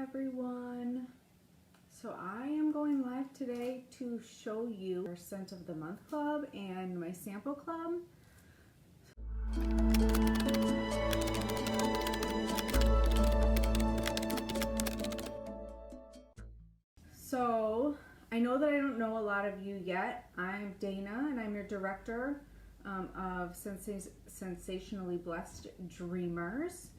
everyone. So I am going live today to show you our Scent of the Month Club and my sample club. So I know that I don't know a lot of you yet. I'm Dana and I'm your director of Sensationally Blessed Dreamers.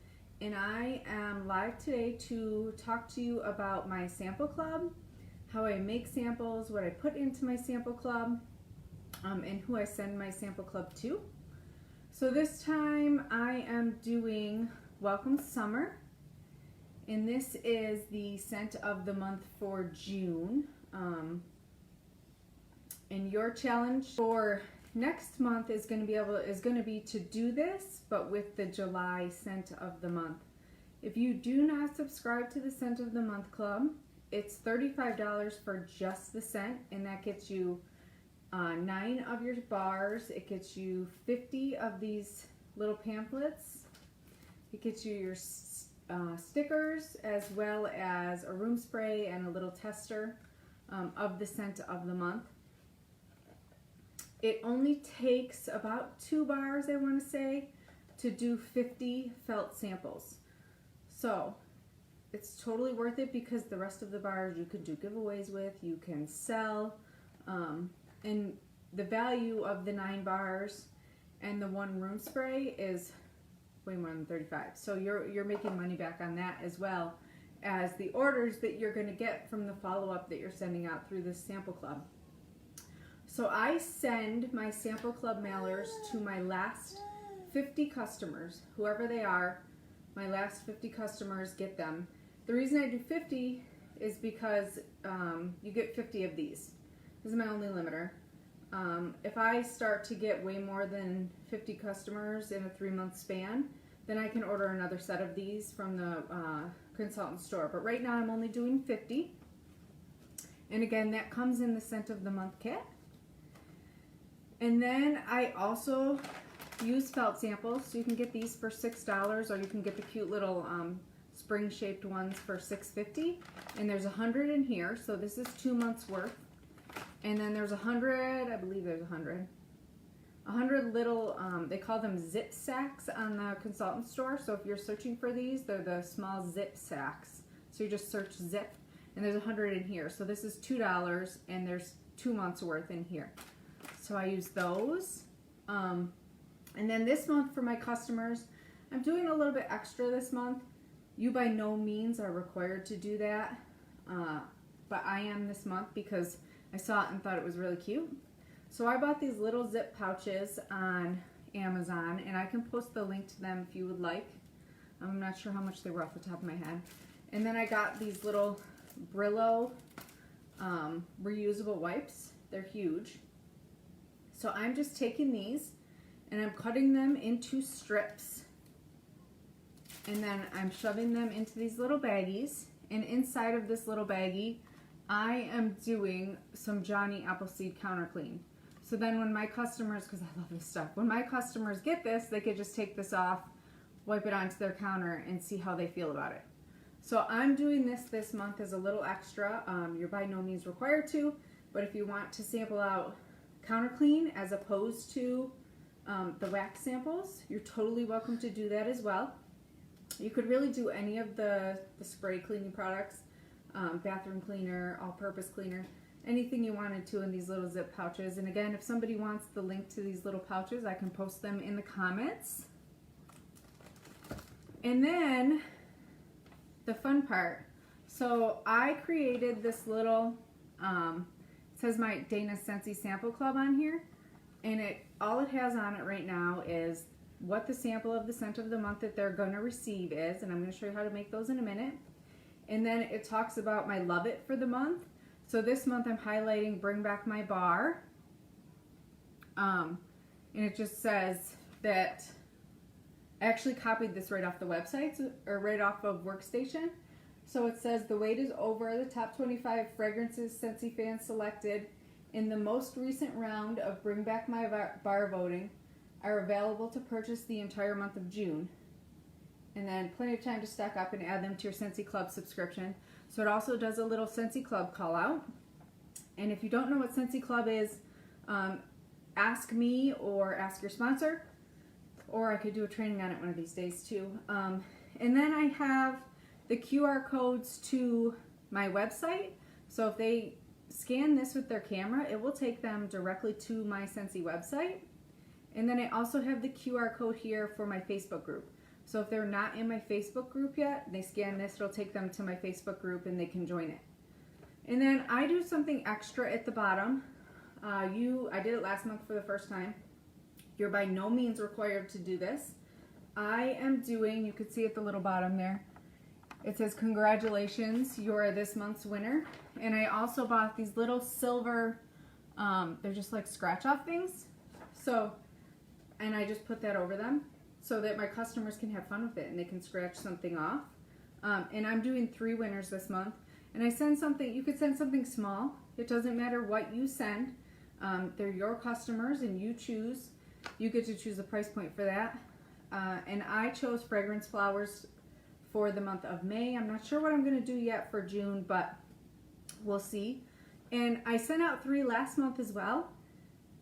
And I am live today to talk to you about my sample club, how I make samples, what I put into my sample club, and who I send my sample club to. So this time I am doing Welcome Summer, and this is the scent of the month for June. And your challenge for next month is going to be to do this, but with the July scent of the month. If you do not subscribe to the Scent of the Month Club, it's $35 for just the scent, and that gets you 9 of your bars. It gets you 50 of these little pamphlets. It gets you your stickers, as well as a room spray and a little tester of the scent of the month. It only takes about 2 bars, I want to say, to do 50 felt samples. So it's totally worth it because the rest of the bars you can do giveaways with, you can sell, and the value of the 9 bars and the 1 room spray is way more than 35. So you're making money back on that, as well as the orders that you're going to get from the follow-up that you're sending out through this sample club. So I send my sample club mailers to my last 50 customers, whoever they are. My last 50 customers get them. The reason I do 50 is because you get 50 of these. This is my only limiter. If I start to get way more than 50 customers in a 3-month span, then I can order another set of these from the consultant store. But right now I'm only doing 50. And again, that comes in the Scent of the Month kit. And then I also use felt samples, so you can get these for $6, or you can get the cute little spring-shaped ones for $6.50. And there's 100 in here, so this is 2 months worth. And then there's 100, I believe there's 100 little, they call them zip sacks on the consultant store. So if you're searching for these, they're the small zip sacks. So you just search zip, and there's 100 in here. So this is $2, and there's 2 months worth in here. So I use those. And then this month for my customers, I'm doing a little bit extra this month. You by no means are required to do that, but I am this month because I saw it and thought it was really cute. So I bought these little zip pouches on Amazon, and I can post the link to them if you would like. I'm not sure how much they were off the top of my head. And then I got these little Brillo reusable wipes. They're huge. So I'm just taking these and I'm cutting them into strips, and then I'm shoving them into these little baggies, and inside of this little baggie I am doing some Johnny Appleseed counter clean. So then when my customers, because I love this stuff, when my customers get this, they could just take this off, wipe it onto their counter, and see how they feel about it. So I'm doing this month as a little extra. You're by no means required to, but if you want to sample out counter clean as opposed to the wax samples, you're totally welcome to do that as well. You could really do any of the spray cleaning products, bathroom cleaner, all-purpose cleaner, anything you wanted to in these little zip pouches. And again, if somebody wants the link to these little pouches, I can post them in the comments. And then the fun part. So I created this little, it says my Dana Scentsy sample club on here, and all it has on it right now is what the sample of the scent of the month that they're going to receive is, and I'm going to show you how to make those in a minute. And then it talks about my love it for the month. So this month I'm highlighting Bring Back My Bar, and it just says that I actually copied this right off the website, or right off of Workstation. So it says the wait is over. The top 25 fragrances Scentsy fans selected in the most recent round of Bring Back My Bar voting are available to purchase the entire month of June. and then plenty of time to stack up and add them to your Scentsy Club subscription. So it also does a little Scentsy Club call out. And if you don't know what Scentsy Club is, ask me or ask your sponsor, or I could do a training on it one of these days too. And then I have the QR codes to my website. So if they scan this with their camera, it will take them directly to my Scentsy website. And then I also have the QR code here for my Facebook group. So if they're not in my Facebook group yet, they scan this, it'll take them to my Facebook group and they can join it. And then I do something extra at the bottom. I did it last month for the first time. You're by no means required to do this. I am doing, you can see at the little bottom there, it says congratulations, you're this month's winner. And I also bought these little silver, they're just like scratch off things. So, and I just put that over them so that my customers can have fun with it and they can scratch something off. And I'm doing 3 winners this month. And I send something, you could send something small. It doesn't matter what you send. They're your customers and you choose. You get to choose the price point for that. And I chose fragrance flowers for the month of May. I'm not sure what I'm going to do yet for June, but we'll see. And I sent out 3 last month as well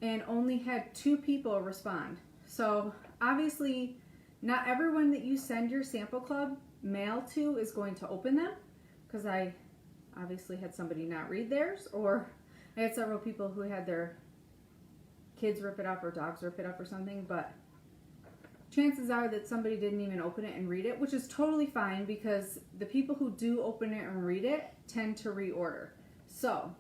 and only had 2 people respond. So obviously not everyone that you send your sample club mail to is going to open them, because I obviously had somebody not read theirs, or I had several people who had their kids rip it up or dogs rip it up or something, but chances are that somebody didn't even open it and read it, which is totally fine because the people who do open it and read it tend to reorder. So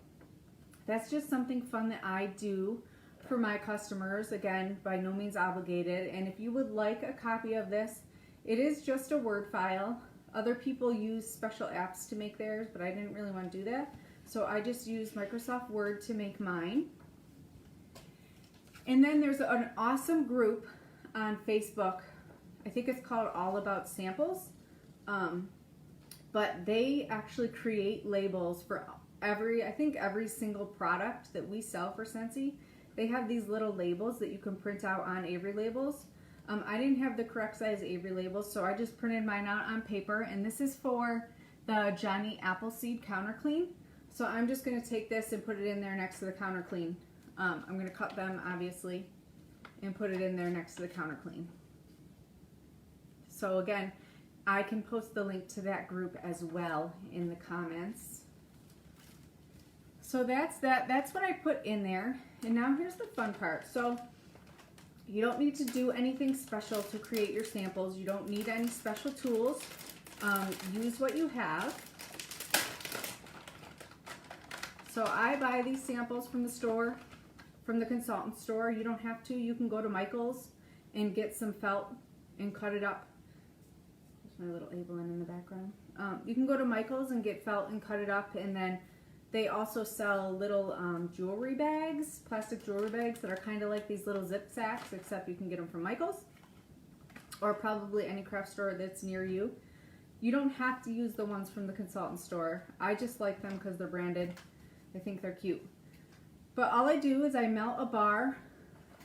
that's just something fun that I do for my customers. Again, by no means obligated. And if you would like a copy of this, it is just a Word file. Other people use special apps to make theirs, but I didn't really want to do that. So I just used Microsoft Word to make mine. And then there's an awesome group on Facebook. I think it's called All About Samples. But they actually create labels for I think every single product that we sell for Scentsy. They have these little labels that you can print out on Avery labels. I didn't have the correct size Avery labels, so I just printed mine out on paper. And this is for the Johnny Appleseed Counter Clean. So I'm just going to take this and put it in there next to the Counter Clean. I'm going to cut them, obviously, and put it in there next to the Counter Clean. So again, I can post the link to that group as well in the comments. So that's that. That's what I put in there. And now here's the fun part. So you don't need to do anything special to create your samples. You don't need any special tools. Use what you have. So I buy these samples from the store, from the consultant store. You don't have to. You can go to Michael's and get some felt and cut it up. There's my little Evelyn in the background. You can go to Michael's and get felt and cut it up, and then they also sell little jewelry bags, plastic jewelry bags that are kind of like these little zip sacks, except you can get them from Michael's or probably any craft store that's near you. You don't have to use the ones from the consultant store. I just like them because they're branded. I think they're cute. But all I do is I melt a bar.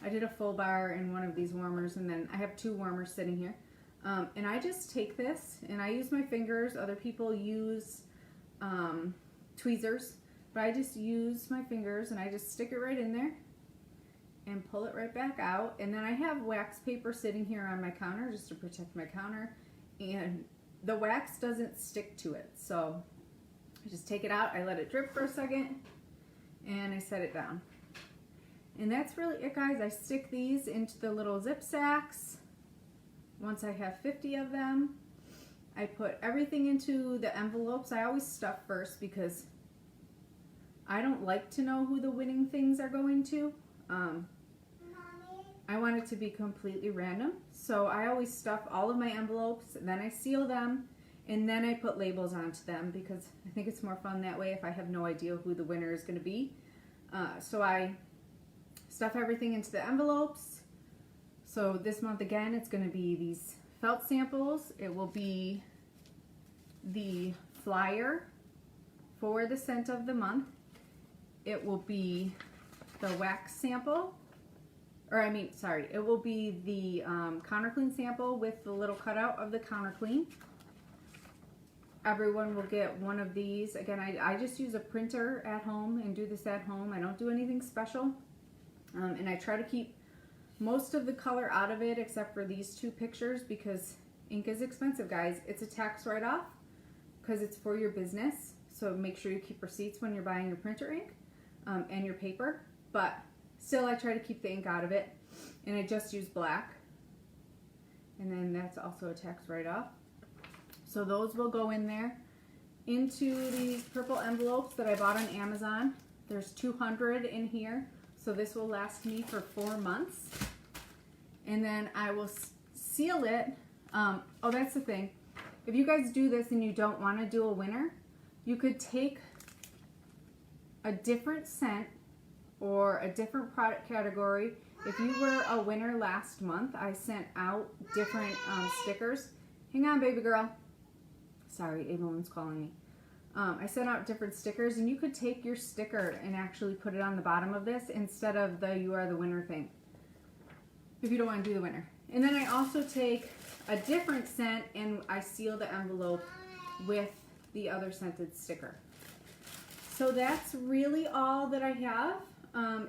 I did a full bar in one of these warmers, and then I have 2 warmers sitting here. And I just take this and I use my fingers. Other people use tweezers, but I just use my fingers and I just stick it right in there and pull it right back out. And then I have wax paper sitting here on my counter just to protect my counter, and the wax doesn't stick to it. So I just take it out, I let it drip for a second, and I set it down. And that's really it, guys. I stick these into the little zip sacks. Once I have 50 of them, I put everything into the envelopes. I always stuff first because I don't like to know who the winning things are going to. I want it to be completely random. So I always stuff all of my envelopes, and then I seal them, and then I put labels onto them because I think it's more fun that way if I have no idea who the winner is going to be. So I stuff everything into the envelopes. So this month again, it's going to be these felt samples. It will be the flyer for the scent of the month. It will be the wax sample. or I mean, sorry, it will be the counter clean sample with the little cutout of the counter clean. Everyone will get one of these. Again, I just use a printer at home and do this at home. I don't do anything special. And I try to keep most of the color out of it except for these two pictures because ink is expensive, guys. It's a tax write-off because it's for your business. So make sure you keep receipts when you're buying your printer ink and your paper. But still, I try to keep the ink out of it. And I just use black. And then that's also a tax write-off. So those will go in there into these purple envelopes that I bought on Amazon. There's 200 in here. So this will last me for 4 months. And then I will seal it. Oh, that's the thing. If you guys do this and you don't want to do a winner, you could take a different scent or a different product category. If you were a winner last month, I sent out different stickers. Hang on, baby girl. Sorry, Evelyn's calling me. I sent out different stickers, and you could take your sticker and actually put it on the bottom of this instead of the "you are the winner" thing, if you don't want to do the winner. And then I also take a different scent and I seal the envelope with the other scented sticker. So that's really all that I have.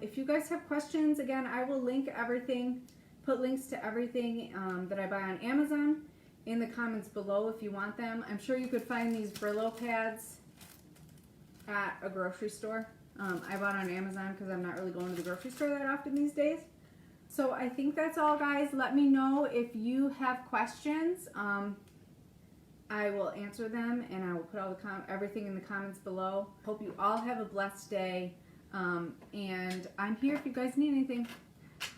If you guys have questions, again, I will link everything, put links to everything that I buy on Amazon in the comments below if you want them. I'm sure you could find these Brillo pads at a grocery store. I bought on Amazon because I'm not really going to the grocery store that often these days. So I think that's all, guys. Let me know if you have questions. I will answer them, and I will put all the everything in the comments below. Hope you all have a blessed day, and I'm here if you guys need anything.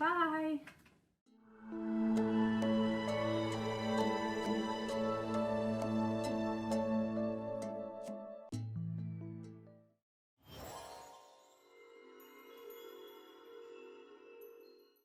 Bye.